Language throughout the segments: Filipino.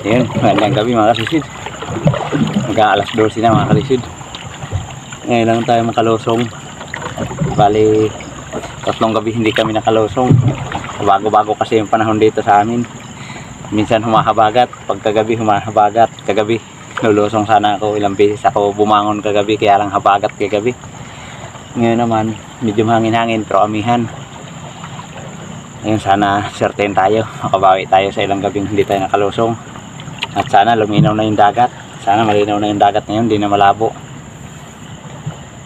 Ayan, magandang gabi mga kasisid. Mag-aalas 12 na mga kasisid. Ngayon lang tayo makalusong. Bali, 3 gabi hindi kami nakalusong. Bago-bago kasi yung panahon dito sa amin. Minsan humahabagat, pagkagabi humahabagat. Kagabi, lulusong sana ako. Ilang beses ako bumangon kagabi, kaya lang habagat kagabi. Ngayon naman, medyo hangin-hangin pero amihan. Ngayon sana certain tayo, makabawi tayo sa ilang gabing hindi tayo nakalusong. At sana luminaw na yung dagat. Sana malinaw na yung dagat ngayon, hindi na malabo.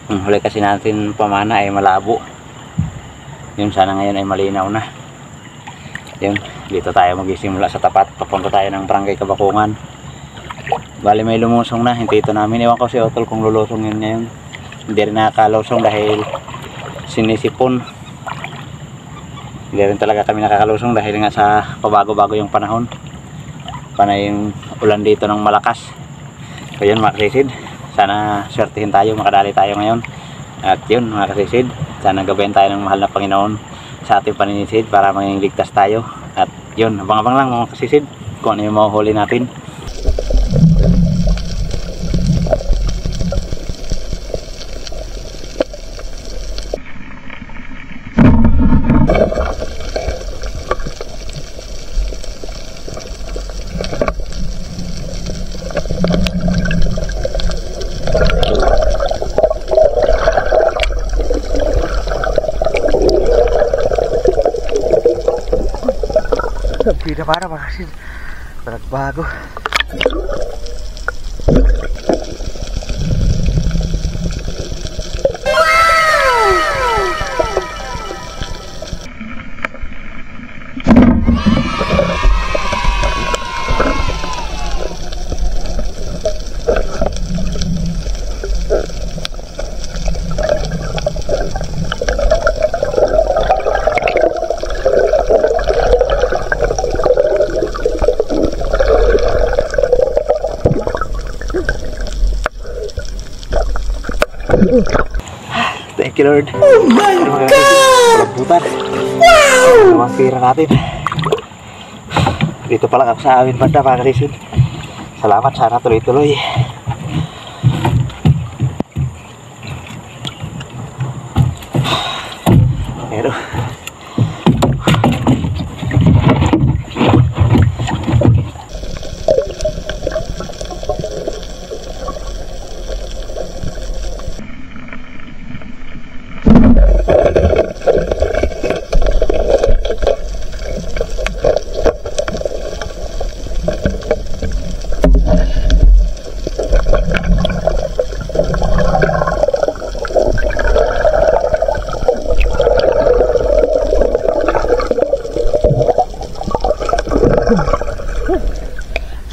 Huli kasi natin pamana ay malabo. Yun, sana ngayon ay malinaw na. Yun, dito tayo magisimula sa tapat. Papunta tayo ng Barangay Kabakungan. Bali may lumusong na, hintito namin. Iwan ko si Otol kung lulusong yun ngayon. Hindi rin nakakalusong dahil sinisipon. Hindi rin talaga kami nakakalusong dahil nga sa pabago-bago yung panahon. Panay yung ulan dito ng malakas. So yun mga kasisid, sana swertihin tayo, makadali tayo ngayon. At yun mga kasisid, sana gabayan tayo ng mahal na Panginoon sa ating paninisid para maging ligtas tayo. At yun, abang-abang lang mga kasisid kung ano yung mahuhuli natin. Hindi na para makasin nagbago. Thank you Lord. Oh my God! Palabutan. Wow! Ang pira natin. Dito pala ako sa amin banda mga kasisid. Salamat, sana tuloy-tuloy. Pero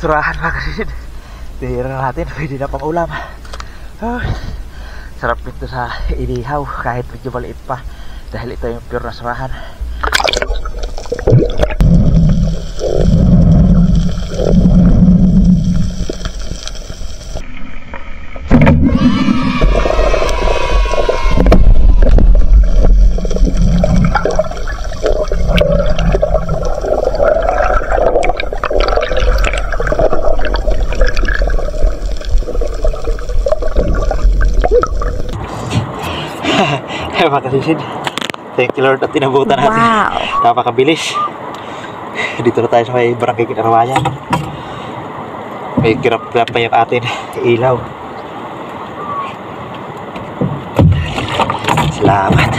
surahan mga kasisid. Tira natin, pwede na pang ulam. Sarap nito sa inihaw kahit medyo maliit pa dahil ito yung pure na surahan. Mga kasisid, thank you Lord at tinabutan natin. Wow. Napakabilis. Dito na tayo sa may Barangay Kinarawayan. May kirap-kirap pa yung atin ilaw. Salamat.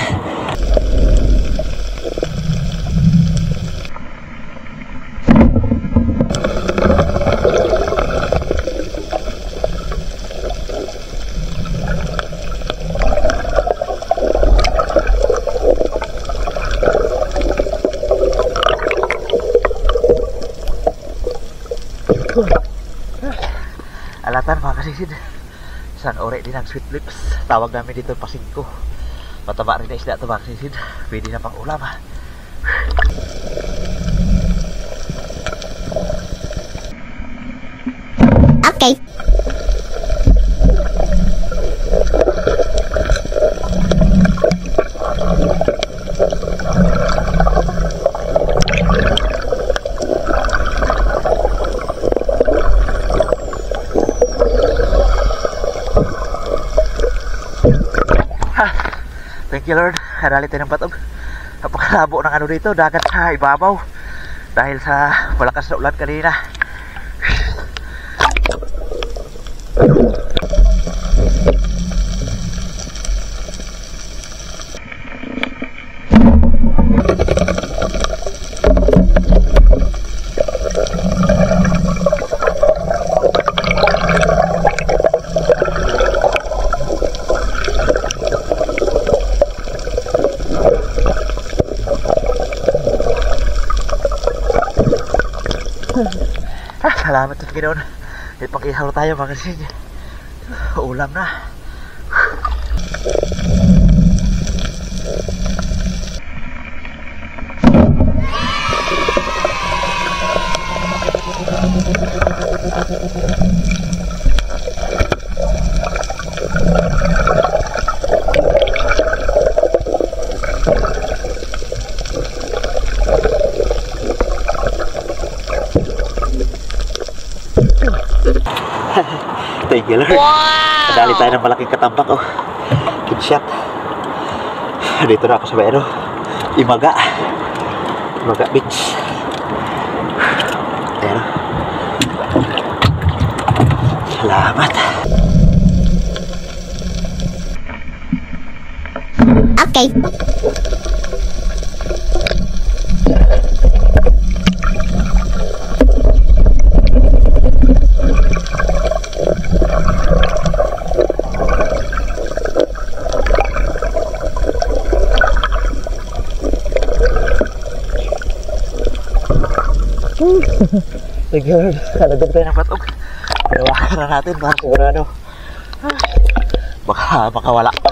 Alatan mga kasisid. Isang ore din ang sweet lips. Tawag namin dito pasingko. Mataba rin na isda ito mga kasisid. Pwede na pang ulam ha. Okay. Thank you Lord. Harali tayo ng batog. Napakalabo ng ano dito. Dagat sa ibabaw. Dahil sa malakas na ulan kanina. Salamat sa Panginoon. May pang-ihaw na tayo mga kasid. Ulam na. Thank you Lord. Wow! Nadali tayo ng malaking katambak oh. Good shot. Dito na ako sa bayro. Imaga Beach. Ayan oh. Salamat. Okay. Thank you Lord. Kalagdag tayo ng patog. Pinawakan na natin para sigurado. Baka makawala pa.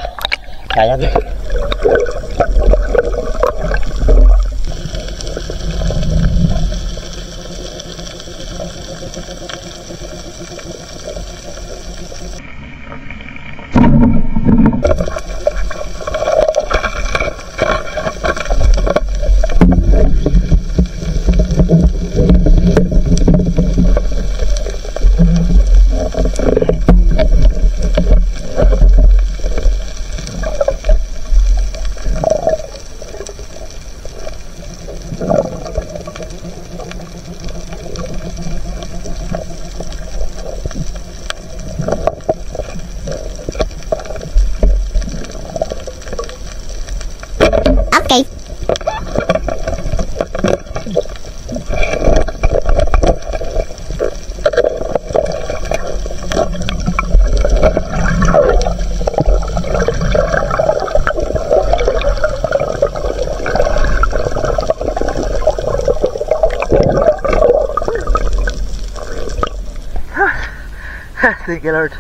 Sayang. Okay. Thank you Lord.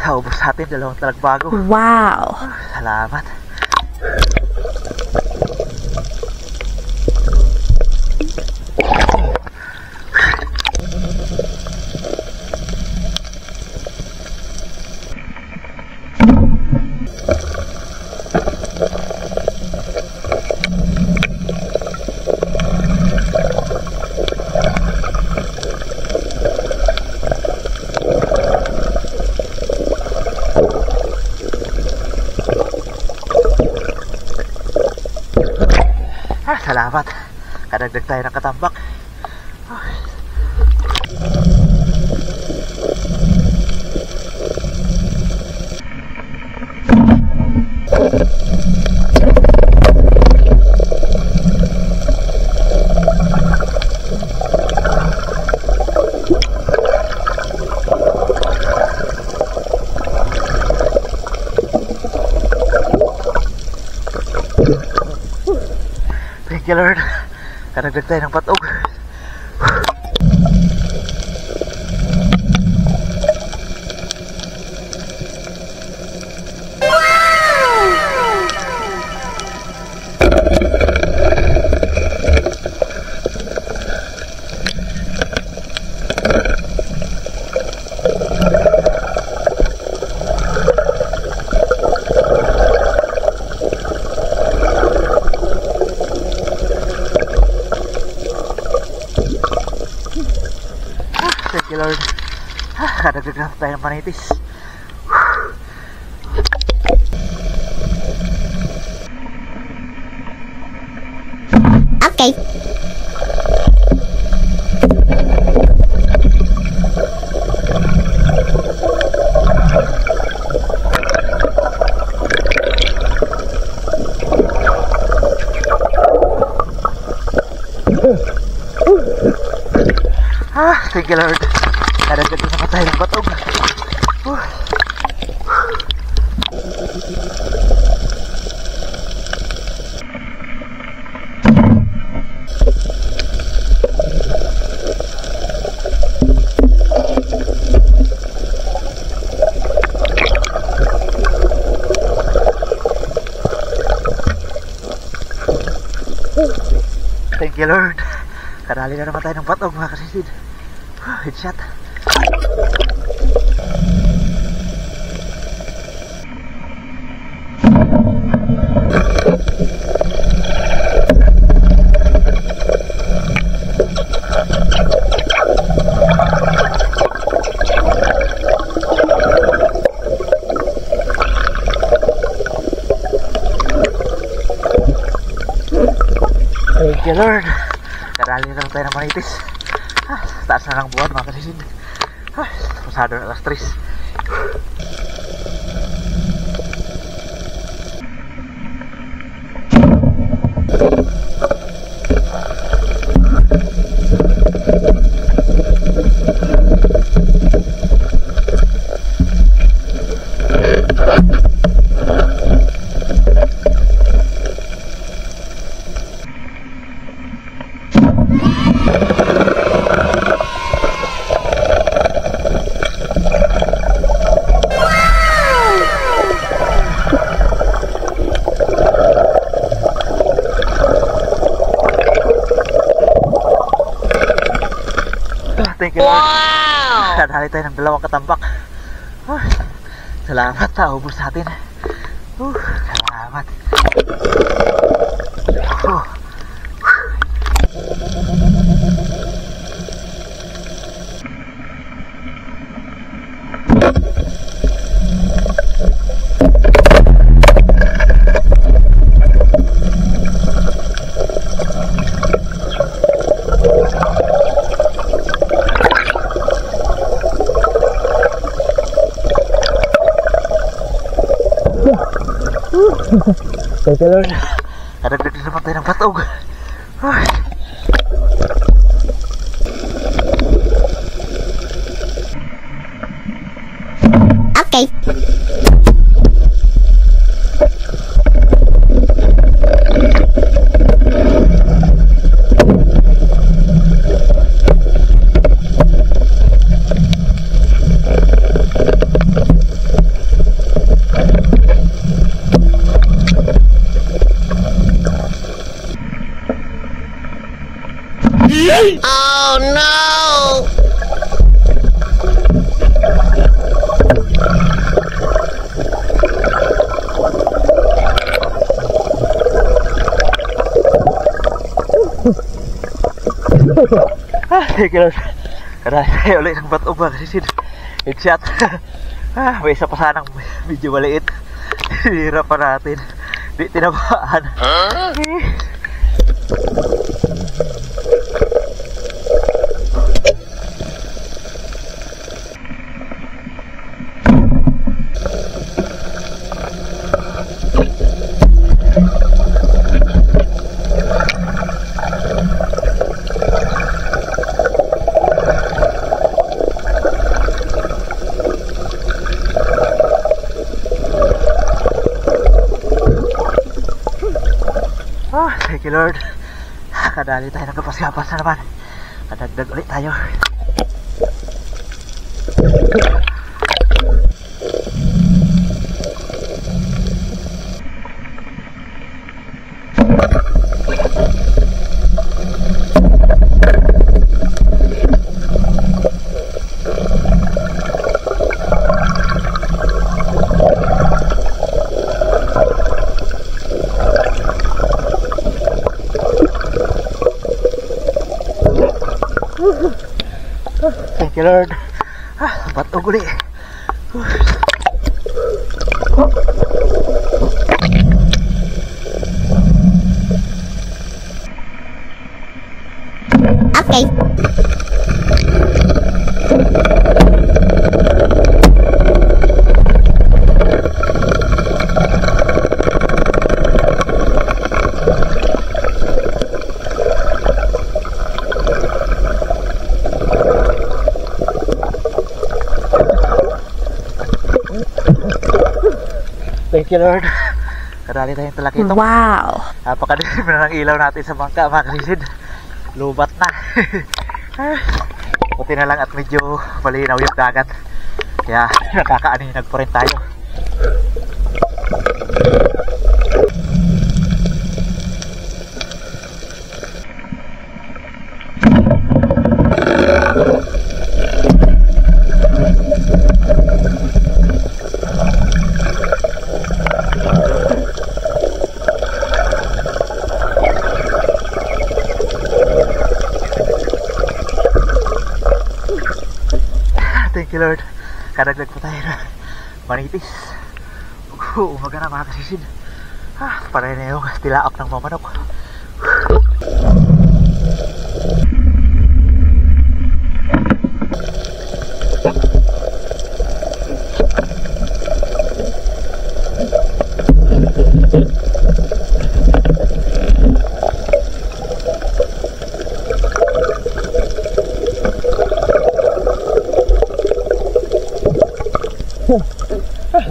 Ubos natin dalawang talagbago. Wow. Salamat. Salamat. Kadagdag tayo ng katambak. Thank you Lord. Kadagdag tayo ng patog. you Lord. Kadagdagan tayo ng manitis. Okay. Thank you Lord. Kadagdagan naman tayo ng batog. Thank you Lord. Kadali na naman tayo ng batog mga kasisid. Headshot. Thank you Lord. Kadali na naman tayo ng manitis. Taas na lang buwan mga kasisid. Pasado na alas 3. Thank you Lord. Wow! Kadali tayo ng 2 katambak. Salamat, naubos natin. Salamat. Thank you Lord. Kadagdag naman tayo ng batog. Okay. Oh no! Thank you Lord. Kadali tayo ulit ng batog mga kasisid. Headshot. May isa pa sanang medyo maliit. Hirap pa natin. Di tinabaan. Thank you Lord. Kadali tayo ng kapas-kapas na naman. Kadagdag ulit tayo. Thank Thank you Lord. Batog uli. Okay. Thank you Lord. Kadali tayong talakito. Wow. Napakadilim na ng ilaw natin sa bangka mga kasisid. Lubat na. Buti na lang at medyo malinaw yung dagat. Kaya nakakaaninag pa rin tayo. Thank you Lord. Kadagdag pa tayo na manitis. Umaga na mga kasisid. Panay na yung tilaap ng mamanok.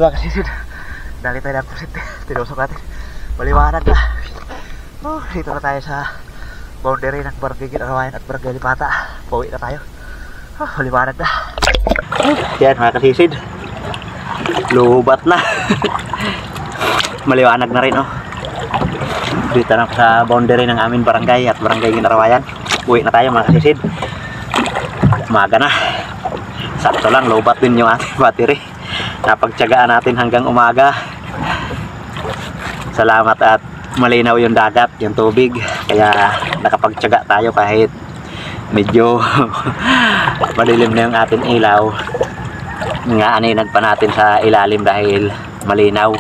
Mga kasisid, dali tayo ng pusit. Tinusok natin. Maliwanag na. Dito na tayo sa boundary ng Barangay Ginarawayan at Barangay Lipata. Pauwi na tayo. Maliwanag na. Yan mga kasisid, lubat na. Maliwanag na rin Dito na sa boundary ng aming barangay at Barangay Ginarawayan. Uwi na tayo mga kasisid. Umaga na. Sakto lang, lubat din yung ating battery. Napagtyagaan natin hanggang umaga. Salamat at malinaw yung dagat, yung tubig. Kaya nakapagtyaga tayo kahit medyo madilim na yung ating ilaw. Nga pa natin sa ilalim dahil malinaw.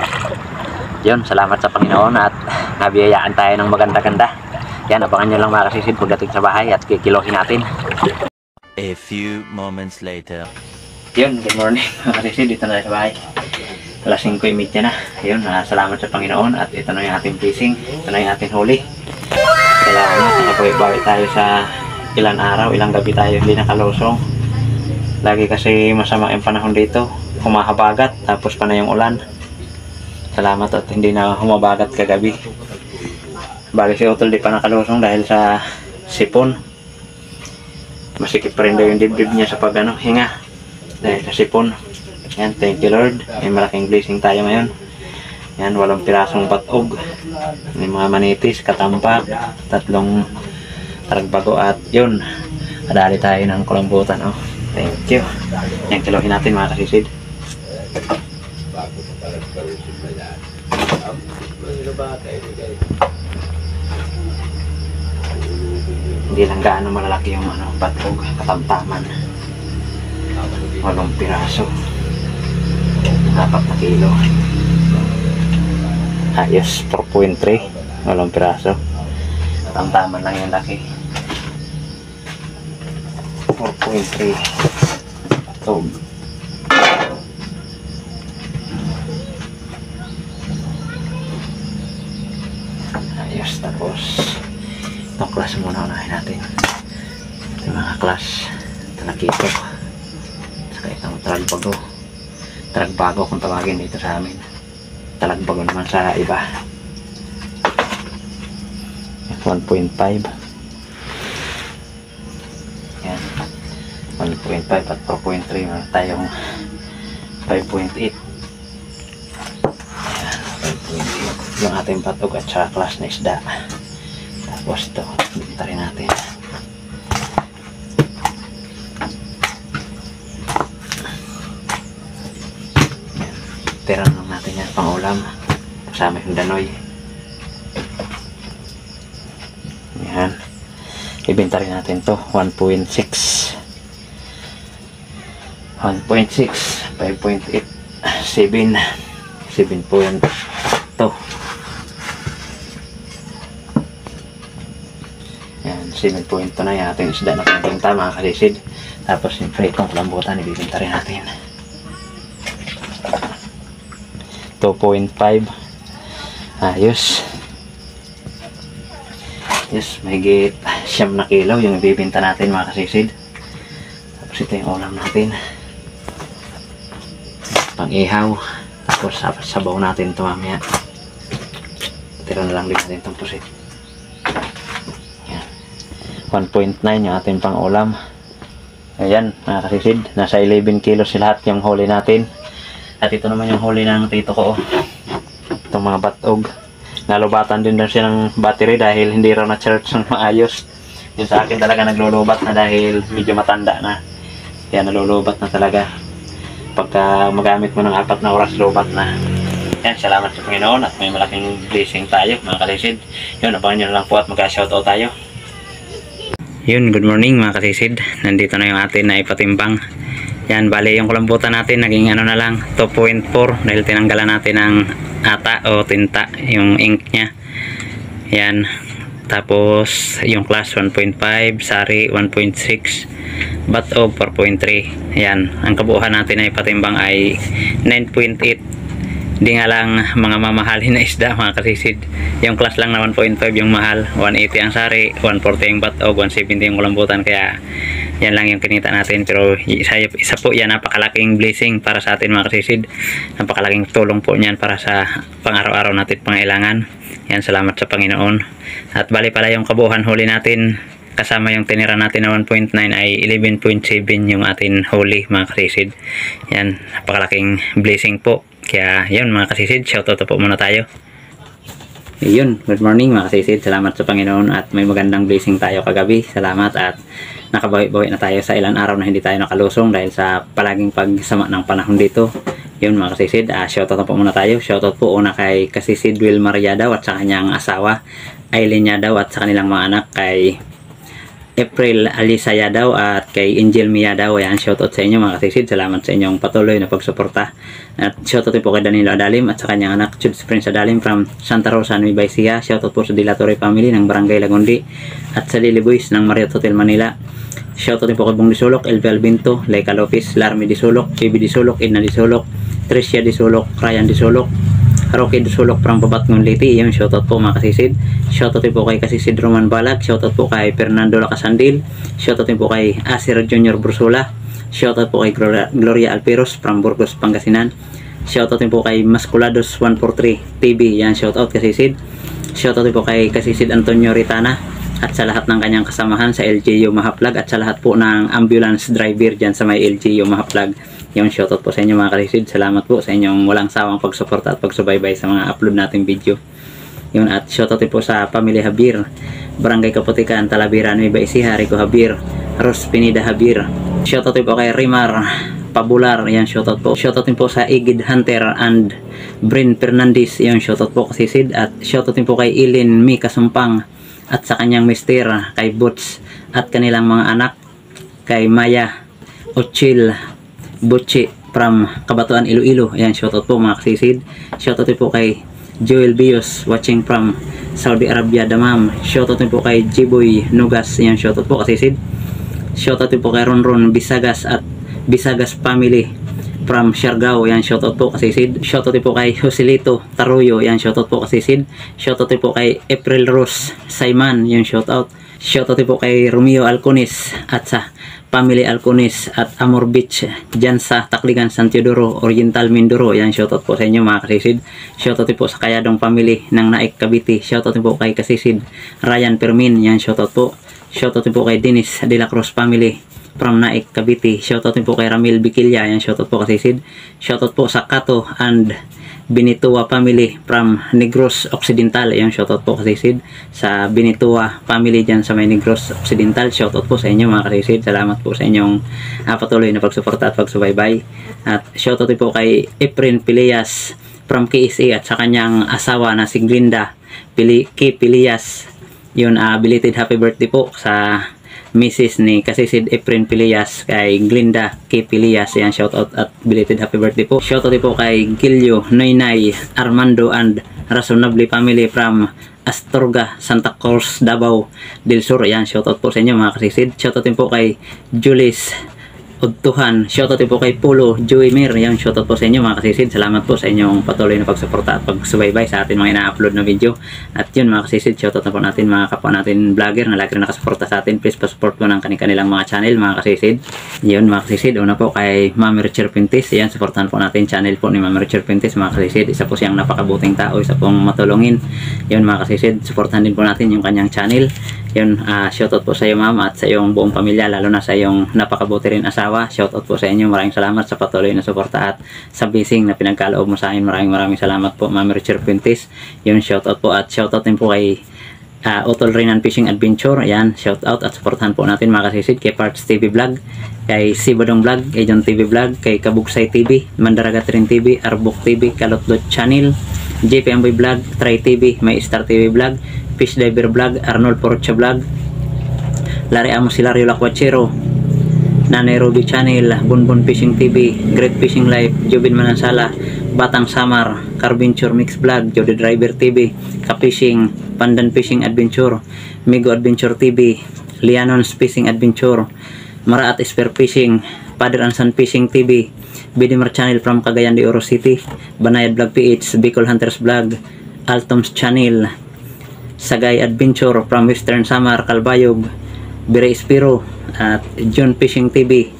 Yun, salamat sa Panginoon at nabiyayaan tayo ng maganda-ganda. Yan, abangan nyo lang mga kasisid pagdating sa bahay at kikilohin natin. A few moments later. Yun, good morning mga kasisid, dito na tayo sa bahay. Alas 5:30 na. Yun, salamat sa Panginoon at ito na yung ating fishing. Ito na yung ating huli. Kaya nakabawi tayo sa ilang araw, ilang gabi tayo hindi nakalusong. Lagi kasi masama yung panahon dito. Humahabagat, tapos pa na yung ulan. Salamat at hindi na humabagat kagabi. Bali si Utol di pa nakalusong dahil sa sipon. Masikip pa rin daw yung dibdib niya sa hinga. Dahil sa sipon. Yan, thank you Lord. May malaking blessing tayo ngayon. Yan, 8 pirasong batog. May mga manitis, katampak, 3 taragbago at yun. Kadali tayo ng kulambutan. Thank you. Yan, kilohin natin mga kasisid. Hindi lang gaano malalaki yung batog, katamtaman. 8 piraso. 4 na kilo. Ayos, 4.3. 8 piraso. Katamtaman lang yung laki. 4.3. Batog. Ayos, tapos itong class muna unahin natin. Yung mga class talakito. Itong tragbago kung tawagin dito sa amin, talagbago naman sa iba. 1.5 yan, 1.5 at 4.3. meron tayong 5.8. yan, 5.8 yung ating patog at saka class na isda. Tapos ito, binta rin natin. Tira lang natin yan pang ulam kasama yung danoy. Yan, ibenta rin natin to 1.6. 1.6, 5.8, 7, 7.2. Yan, 7.2 na yung ating isda na pinibinta mga kasisid. Tapos siyempre itong kulambutan ibibinta rin natin. 2.5. Ayos. Yes, mahigit 9 na kilo yung ibibinta natin mga kasisid. Tapos ito yung ulam natin. Pang-ihaw. Tapos sabaw natin ito mamaya. Tira na lang din natin itong pusit. 1.9 yung ating pang ulam. Ayan mga kasisid, nasa 11 kilos lahat yung huli natin. At ito naman yung huli ng tito ko. Itong mga batog. Nalubatan din siya ng battery dahil hindi raw na-charge ng maayos. Yung sa akin talaga naglulubat na dahil medyo matanda na. Kaya nalulubat na talaga. Pagka magamit mo ng 4 na oras, lubat na. Yan, salamat sa Panginoon at may malaking blessing tayo mga kasisid. Yun, abangan nyo na lang po at magka-shoutout tayo. Yun, good morning mga kasisid. Nandito na yung atin na ipatimbang. Yan, bali yung kulambutan natin naging ano na lang 2.4 dahil tinanggalan natin ng ata o tinta yung ink nya. Yan, tapos yung class 1.5, sari 1.6, bato 4.3. Yan, ang kabuuan natin na ipatimbang ay 9.8. Hindi nga lang mga mamahalin na isda mga kasisid. Yung class lang na 1.5 yung mahal, 180 ang sari, 140 yung batog, 170 yung kulambutan. Kaya yan lang yung kinita natin. Pero isa po yan, napakalaking blessing para sa atin mga kasisid. Napakalaking tulong po yan para sa pang-araw-araw natin pangailangan. Yan, salamat sa Panginoon. At bali pala yung kabuuan huli natin kasama yung tinira natin na 1.9 ay 11.7 yung atin huli mga kasisid. Yan, napakalaking blessing po. Kaya yun mga kasisid, shoutout po muna tayo. Yun, good morning mga kasisid. Salamat sa Panginoon at may magandang blessing tayo kagabi. Salamat at nakabawi-bawi na tayo sa ilang araw na hindi tayo nakalusong dahil sa palaging pagsama ng panahon dito. Yun mga kasisid, shoutout po muna tayo. Shoutout po una kay Kasisid Wilmar Yadaw at sa kanyang asawa Aileen Yadaw at sa kanilang mga anak kay April Alisa Yadaw at kay Angel Mia Yadaw. Ayan, shoutout sa inyo mga kasisid. Salamat sa inyong patuloy na pagsuporta. At shoutout po kay Danilo Adalim at sa kanyang anak Chuds Prince Adalim from Santa Rosa, Nueva Ecija. Shoutout po sa Dilatory family ng Barangay Lagundi at sa Lily Boys ng Marriott Hotel Manila. Shoutout po kay Bong Disulok, Elvi Albinto, Laika Lopez, Larmy Disulok, Bibi Disulok, Edna Disulok, Tricia Disulok, Ryan Disulok, Rocky Disulok from Babatngon Liti. Yung shoutout po mga kasisid. Shoutout po kay Kasisid Roman Balag. Shoutout po kay Fernando Lacasandil. Shoutout po kay Asir Junior Bursula. Shoutout po kay Gloria Alperos from Burgos, Pangasinan. Shoutout po kay Masculados 143 TV. Yan, shoutout kasisid. Shoutout po kay Kasisid Antonio Ritana at sa lahat ng kanyang kasamahan sa LGU Mahaplag at sa lahat po ng ambulance driver dyan sa may LGU Mahaplag. Yung shoutout po sa inyo mga kasisid. Salamat po sa inyong walang sawang pagsuporta at pagsubaybay sa mga upload nating video. Yun, at shoutout po sa Pamilya Habir, Barangay Kaputikan, Talavera, Nueva Ecija, Rico Habir, Ros Pinida Habir. Shoutout po kay Rimar Pabular. Yan, shoutout po. Shoutout po sa Igid Hunter and Brin Fernandez. Yan, shoutout po kasisid. At shoutout po kay Ilin Mika Sumpang at sa kanyang mister kay Boots at kanilang mga anak kay Maya Ochil Butchi from Kabatuan, Iloilo. Ayan, shoutout po mga kasisid. Shoutout po kay Joel Bios watching from Saudi Arabia, Damam. Shoutout po kay Jiboy Nugas. Ayan, shoutout po kasisid. Shoutout po kay Ronron Bisagas at Bisagas family from Siargao. Ayan, shoutout po kasisid. Shoutout po kay Joselito Taruyo. Ayan, shoutout po kasisid. Shoutout po kay April Rose Saiman. Ayan, shoutout. Shoutout po kay Romeo Alconis at sa Family Alconis at Amor Beach dyan sa Takligan, San Teodoro, Oriental, Mindoro. Yan, shoutout po sa inyo mga kasisid. Shoutout po sa Kayadong family ng Naik, Cavite. Shoutout po kay Kasisid Ryan Permin. Yan, shoutout po. Shoutout po kay Dennis De La Cruz family from Naik, Cavite. Shoutout po kay Ramil Bikilya. Yan, shoutout po kasisid. Shoutout po sa Kato and Binitua family from Negros Occidental. Ayan, shoutout po kasisid sa Binitua family dyan sa may Negros Occidental. Shoutout po sa inyo mga kasisid. Salamat po sa inyong patuloy na pagsuporta at pagsubaybay. At shoutout po kay Efren Pilias from KSA at sa kanyang asawa na si Glinda Pilias. Yun, belated happy birthday po sa Mrs. ni Kasisid Efren Pilias, kay Glinda K. Pilias, yan, shoutout at belated happy birthday po. Shoutout po kay Gilio, Noynay, Armando and Razonable family from Astorga, Santa Cruz, Davao del Sur, yan, shoutout po sa inyo mga kasisid. Shoutout din po kay Julis Udtuhan, shoutout din po kay Polo Joey Mir, yan, shoutout po sa inyo mga kasisid. Salamat po sa inyong patuloy na pagsuporta at pagsubaybay sa atin mga ina-upload na video. At yun mga kasisid, shoutout na po natin mga kapwa natin vlogger na lagi rin nakasuporta sa atin. Please pasupport po ng kanilang mga channel mga kasisid. Yun mga kasisid, una po kay Mami Richard Pintis, yan, supportahan po natin channel po ni Mami Richard Pintis mga kasisid. Isa po siyang napakabuting tao, isa pong matulungin. Yun mga kasisid, supportahan din po natin yung kanyang channel. Yun, shoutout po sa iyo ma'am at sa iyong buong pamilya, lalo na sa iyong napakabuti rin asawa. Shoutout po sa inyo, maraming salamat sa patuloy na suporta at sa blessing na pinagkaloob mo sa akin. Maraming salamat po Ma'am Richard Pintis. Yun, shoutout po at shoutout din po kay Utol Renan Fishing Adventure. Ayan, shoutout at supportahan po natin mga kasisid, kay Parts TV Vlog, kay Sibadong Vlog, kay John TV Vlog, kay Kabugsay TV, Mandaragat rin TV, Arbok TV, Kalotdot Channel, JPMB Vlog, Try TV, May Star TV Vlog, Fish Diver Vlog, Arnold Porcha Vlog, Larry Amos Hilario Lakwachero, Nanay Ruby Channel, Bunbun Fishing TV, Great Fishing Life, Jubin Manansala, Batang Samar, Carventure Mix Vlog, Jody Driver TV, Ka-Fishing, Pandan Fishing Adventure, Migo Adventure TV, Lianon's Fishing Adventure, Maraat Spear Fishing, Father and Son Fishing TV, Bidimar Channel from Cagayan de Oro City, Banayad Vlog PH, Bicol Hunters Vlog, Altom's Channel, Sagay Adventure from Western Samar, Calbayog, Bire Espiro, at John Fishing TV,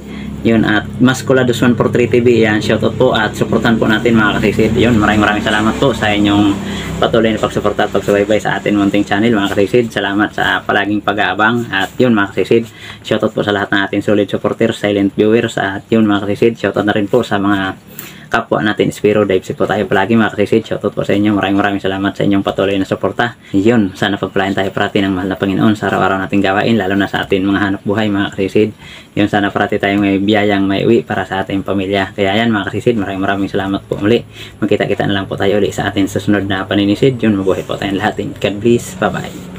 yun, at Mascula 2143 TV, yan, shoutout po at supportan po natin mga kasisid. Yun, maraming salamat po sa inyong patuloy na pagsuporta at pagsubaybay sa atin munting channel mga kasisid. Salamat sa palaging pag-aabang. At yun mga kasisid, shoutout po sa lahat ng ating solid supporters, silent viewers. At yun mga kasisid, shoutout na rin po sa mga kapwa natin Spiro Dive po tayo palagi mga kasisid. Shoutout po sa inyo, maraming salamat sa inyong patuloy na suporta. Yun, sana pagpalain tayo parati ng mahal na Panginoon sa araw-araw nating gawain, lalo na sa atin mga hanap buhay mga kasisid. Yun, sana parati tayong may biyayang may uwi para sa ating pamilya. Kaya yan mga kasisid, maraming salamat po muli. Magkita-kita na lang po tayo ulit sa atin susunod na paninisid. Yun, mabuhay po tayong lahat. God bless, bye bye.